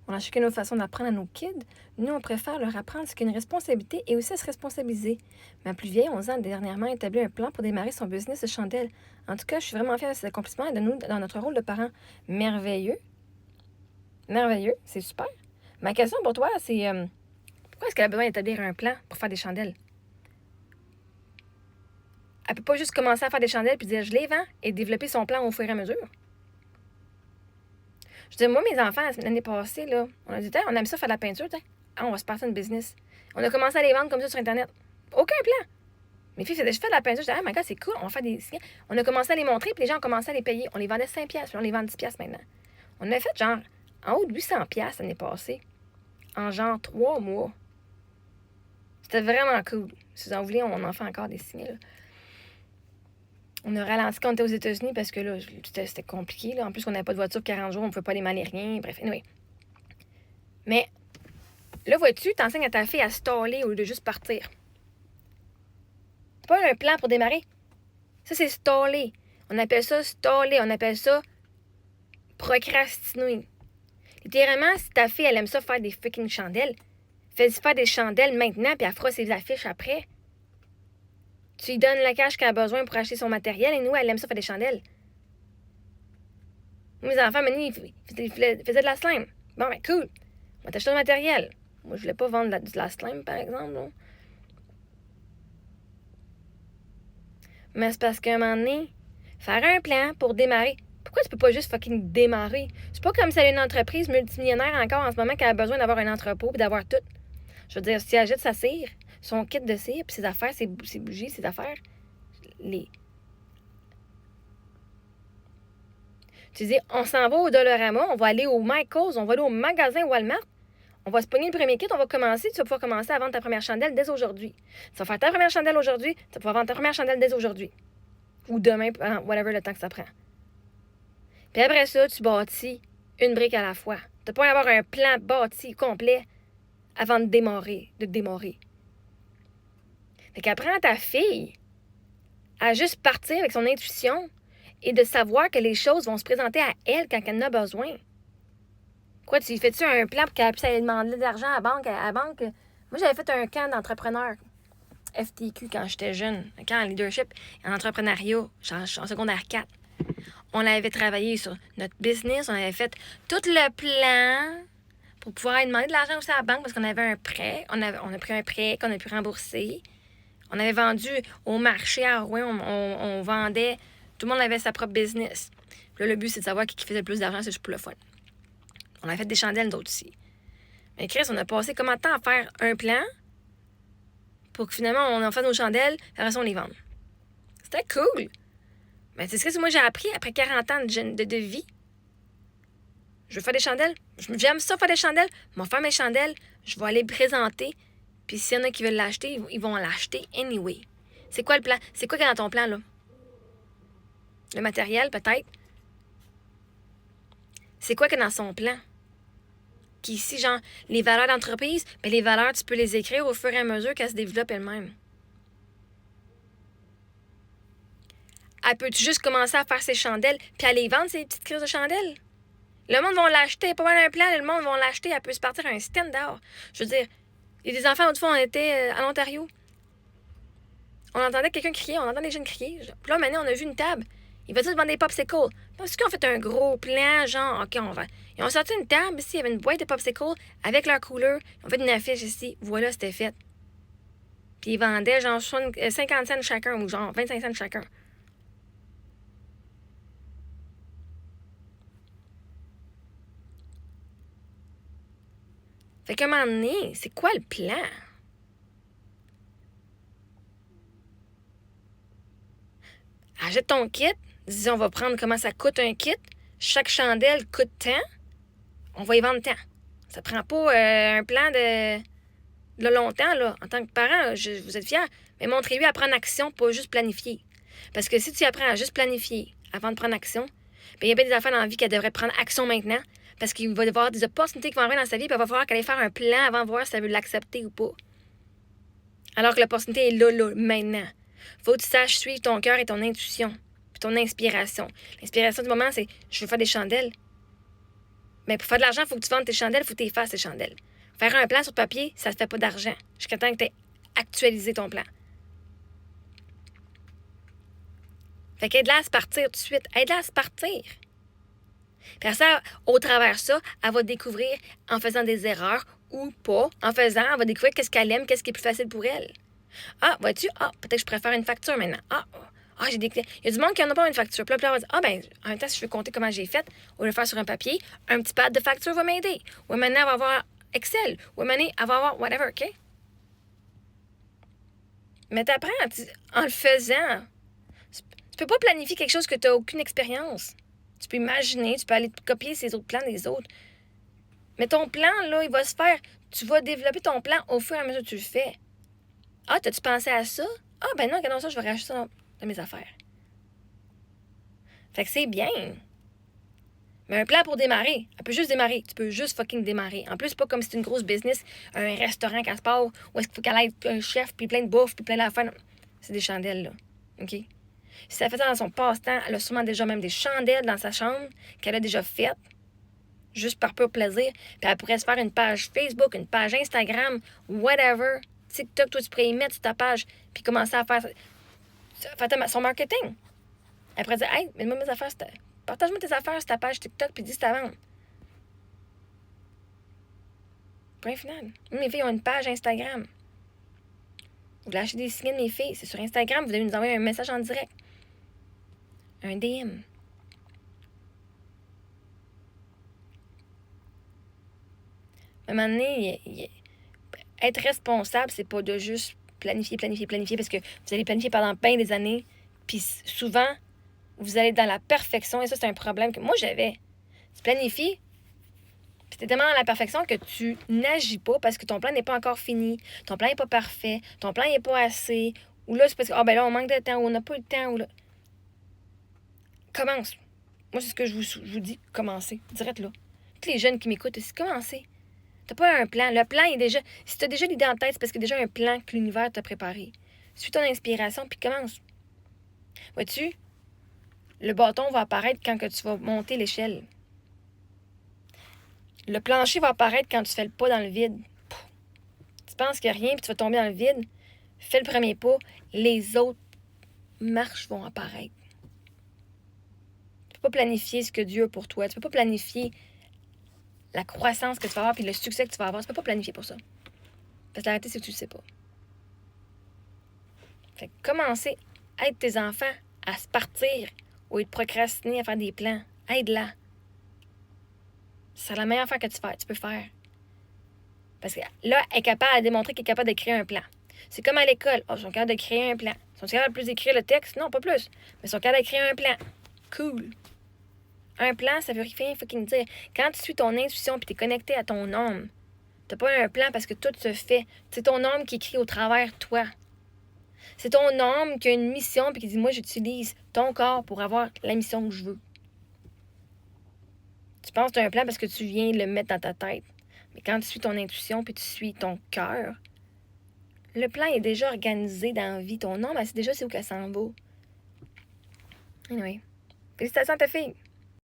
On a chacune notre façon d'apprendre à nos kids. Nous, on préfère leur apprendre ce qu'est une responsabilité et aussi à se responsabiliser. Ma plus vieille, 11 ans, a dernièrement établi un plan pour démarrer son business de chandelles. En tout cas, je suis vraiment fière de cet accomplissement et de nous dans notre rôle de parents. Merveilleux. Merveilleux, c'est super. Ma question pour toi, c'est pourquoi est-ce qu'elle a besoin d'établir un plan pour faire des chandelles? Elle peut pas juste commencer à faire des chandelles puis dire je les vends et développer son plan au fur et à mesure. Je dis, moi, mes enfants, l'année passée, là, on a dit, on aime ça faire de la peinture, on va se partir une business. On a commencé à les vendre comme ça sur Internet. Aucun plan. Mes filles faisaient juste faire de la peinture. Je disais, oh my god, c'est cool, on va faire des. On a commencé à les montrer, puis les gens ont commencé à les payer. On les vendait 5$, puis on les vend 10$ maintenant. On a fait genre en haut de 800$ l'année passée, en genre 3 mois. C'était vraiment cool. Si vous en voulez, on en fait encore des signes, là. On a ralenti quand on était aux États-Unis parce que là, c'était compliqué. Là. En plus, on n'avait pas de voiture 40 jours, on ne pouvait pas aller maler rien. Bref, anyway. Mais là, vois-tu, t'enseignes à ta fille à staller au lieu de juste partir. C'est pas un plan pour démarrer. Ça, c'est staller. On appelle ça staller. On appelle ça procrastiner. Littéralement, si ta fille, elle aime ça faire des freaking chandelles, fais-y faire des chandelles maintenant, puis elle fera ses affiches après. Tu lui donnes la cash qu'elle a besoin pour acheter son matériel, et nous, elle aime ça faire des chandelles. Mes enfants, maintenant, ils faisaient de la slime. Bon, ben cool. On va t'acheter le matériel. Moi, je voulais pas vendre de la slime, par exemple. Non? Mais c'est parce qu'à un moment donné, faire un plan pour démarrer. Pourquoi tu peux pas juste fucking démarrer? C'est pas comme si elle a une entreprise multimillionnaire encore en ce moment qui a besoin d'avoir un entrepôt et d'avoir tout. Je veux dire, si elle jette sa cire, son kit de cire, puis ses affaires, ses bougies, ses affaires, Tu dis, on s'en va au Dollarama, on va aller au Michaels, on va aller au magasin Walmart, on va se pogner le premier kit, on va commencer, tu vas pouvoir commencer à vendre ta première chandelle dès aujourd'hui. Tu vas faire ta première chandelle aujourd'hui, tu vas pouvoir vendre ta première chandelle dès aujourd'hui. Ou demain, whatever le temps que ça prend. Puis après ça, tu bâtis une brique à la fois. Tu n'as pas avoir un plan bâti complet avant de démarrer. Fait qu'apprends à ta fille à juste partir avec son intuition et de savoir que les choses vont se présenter à elle quand elle en a besoin. Quoi, tu fais-tu un plan pour qu'elle puisse aller demander de l'argent à la banque? Moi, j'avais fait un camp d'entrepreneur FTQ quand j'étais jeune, un camp en leadership et en entrepreneuriat, en secondaire 4. On avait travaillé sur notre business, on avait fait tout le plan pour pouvoir aller demander de l'argent aussi à la banque parce qu'on avait un prêt. On a pris un prêt qu'on a pu rembourser. On avait vendu au marché à Rouen, on vendait, tout le monde avait sa propre business. Puis là, le but, c'est de savoir qui faisait le plus d'argent, c'est juste pour le fun. On a fait des chandelles, d'autres aussi. Mais Chris, on a passé combien de temps à faire un plan pour que finalement, on en fasse nos chandelles, et après ça, on les vende. C'était cool. Mais c'est ce que moi j'ai appris après 40 ans de vie. Je veux faire des chandelles. J'aime ça faire des chandelles. Je vais faire mes chandelles. Je vais aller les présenter. Puis s'il y en a qui veulent l'acheter, ils vont l'acheter anyway. C'est quoi le plan? C'est quoi qu'il y a dans ton plan, là? Le matériel, peut-être? C'est quoi qu'il y a dans son plan? Qui ici, genre, les valeurs d'entreprise, bien, les valeurs, tu peux les écrire au fur et à mesure qu'elles se développent elles-mêmes. Elle peut juste commencer à faire ses chandelles puis à les vendre, ces petites crises de chandelles? Le monde va l'acheter. Pas mal un plan, le monde va l'acheter. Elle peut se partir un stand dehors. Je veux dire, il y a des enfants, l'autre fois, on était à l'Ontario. On entendait quelqu'un crier, on entendait des jeunes crier. Puis là, maintenant, on a vu une table. Il va dire de vendre des popsicles. Parce qu'ils ont fait un gros plan, genre, OK, on va. Ils ont sorti une table ici, il y avait une boîte de popsicles avec leur couleur. Ils ont fait une affiche ici. Voilà, c'était fait. Puis ils vendaient genre 50 cents chacun ou genre 25 cents chacun. Fait qu'à un moment donné, c'est quoi le plan? Achète ton kit. Dis, on va prendre comment ça coûte un kit. Chaque chandelle coûte tant. On va y vendre tant. Ça prend pas un plan de longtemps, là. En tant que parent, vous êtes fiers. Mais montrez-lui à prendre action, pas juste planifier. Parce que si tu apprends à juste planifier avant de prendre action, bien, il y a bien des affaires dans la vie qu'elle devrait prendre action maintenant. Parce qu'il va y avoir des opportunités qui vont arriver dans sa vie, puis il va falloir qu'elle aille faire un plan avant de voir si elle veut l'accepter ou pas. Alors que l'opportunité est là, maintenant. Faut que tu saches suivre ton cœur et ton intuition, puis ton inspiration. L'inspiration du moment, c'est je veux faire des chandelles. Mais pour faire de l'argent, il faut que tu vendes tes chandelles, il faut que tu les fasses tes chandelles. Faire un plan sur papier, ça ne te fait pas d'argent. Jusqu'à temps que tu aies actualisé ton plan. Fait qu'aide-la à se partir tout de suite. Aide-la à se partir. Puis après ça, au travers de ça, elle va découvrir en faisant des erreurs ou pas. En faisant, elle va découvrir qu'est-ce qu'elle aime, qu'est-ce qui est plus facile pour elle. Ah, vois-tu? Ah, peut-être que je préfère une facture maintenant. J'ai des clients. Il y a du monde qui n'en a pas une facture. Puis là, on va dire, en même temps, si je veux compter comment j'ai fait, on va le faire sur un papier, un petit pad de facture va m'aider. Ou maintenant, elle va avoir Excel. Ou maintenant, elle va avoir whatever, OK? Mais t'apprends en le faisant. Tu peux pas planifier quelque chose que tu n'as aucune expérience. Tu peux imaginer, tu peux aller copier ces autres plans des autres. Mais ton plan, là, il va se faire. Tu vas développer ton plan au fur et à mesure que tu le fais. Ah, t'as-tu pensé à ça? Ah, ben non, regardons ça, je vais rajouter ça dans mes affaires. Fait que c'est bien. Mais un plan pour démarrer, elle peut juste démarrer. Tu peux juste fucking démarrer. En plus, c'est pas comme si c'était une grosse business, un restaurant qu'elle se part, où est-ce qu'il faut qu'elle aille un chef, puis plein de bouffe, puis plein d'affaires. C'est des chandelles, là. OK? Si elle fait ça dans son passe-temps, elle a sûrement déjà même des chandelles dans sa chambre qu'elle a déjà faites, juste par pur plaisir. Puis elle pourrait se faire une page Facebook, une page Instagram, whatever. TikTok, toi, tu pourrais y mettre sur ta page, puis commencer à faire son marketing. Elle pourrait dire, hey, mets-moi mes affaires, partage-moi tes affaires sur ta page TikTok, puis dis si t'as vendre. Point final. Mes filles ont une page Instagram. Vous voulez acheter des signes de mes filles, c'est sur Instagram, vous devez nous envoyer un message en direct. Un DM. À un moment donné, être responsable, c'est pas de juste planifier, parce que vous allez planifier pendant bien des années, puis souvent, vous allez dans la perfection, et ça, c'est un problème que moi, j'avais. Tu planifies, puis t'es tellement dans la perfection que tu n'agis pas parce que ton plan n'est pas encore fini, ton plan n'est pas parfait, ton plan n'est pas assez, ou là, c'est parce que, là, on manque de temps, ou on n'a pas le temps, ou là. Commence. Moi, c'est ce que je vous dis, commencez, direct là. Tous les jeunes qui m'écoutent, c'est commencer. T'as pas un plan. Le plan est déjà... Si t'as déjà l'idée en tête, c'est parce que déjà un plan que l'univers t'a préparé. Suis ton inspiration, puis commence. Vois-tu, le bâton va apparaître quand que tu vas monter l'échelle. Le plancher va apparaître quand tu fais le pas dans le vide. Tu penses qu'il n'y a rien, puis tu vas tomber dans le vide. Fais le premier pas. Les autres marches vont apparaître. Tu peux pas planifier ce que Dieu a pour toi. Tu peux pas planifier la croissance que tu vas avoir puis le succès que tu vas avoir. Tu peux pas planifier pour ça. Parce que la réalité, c'est que tu le sais pas. Fait que commencer à aider tes enfants à se partir au lieu de procrastiner à faire des plans. Aide-la. C'est la meilleure affaire que tu peux faire. Parce que là, elle est capable de démontrer qu'elle est capable de créer un plan. C'est comme à l'école. Ils sont capables de créer un plan. Ils sont capables de plus d'écrire le texte? Non, pas plus. Mais ils sont capables de créer un plan. Cool. Un plan, ça veut rien fucking dire. Quand tu suis ton intuition puis tu es connecté à ton âme, t'as pas un plan parce que tout se fait. C'est ton âme qui écrit au travers de toi. C'est ton âme qui a une mission puis qui dit, moi, j'utilise ton corps pour avoir la mission que je veux. Tu penses que tu as un plan parce que tu viens le mettre dans ta tête. Mais quand tu suis ton intuition puis tu suis ton cœur, le plan est déjà organisé dans la vie. Ton âme, elle sait déjà c'est où qu'elle s'en va. Anyway. Félicitations à ta fille.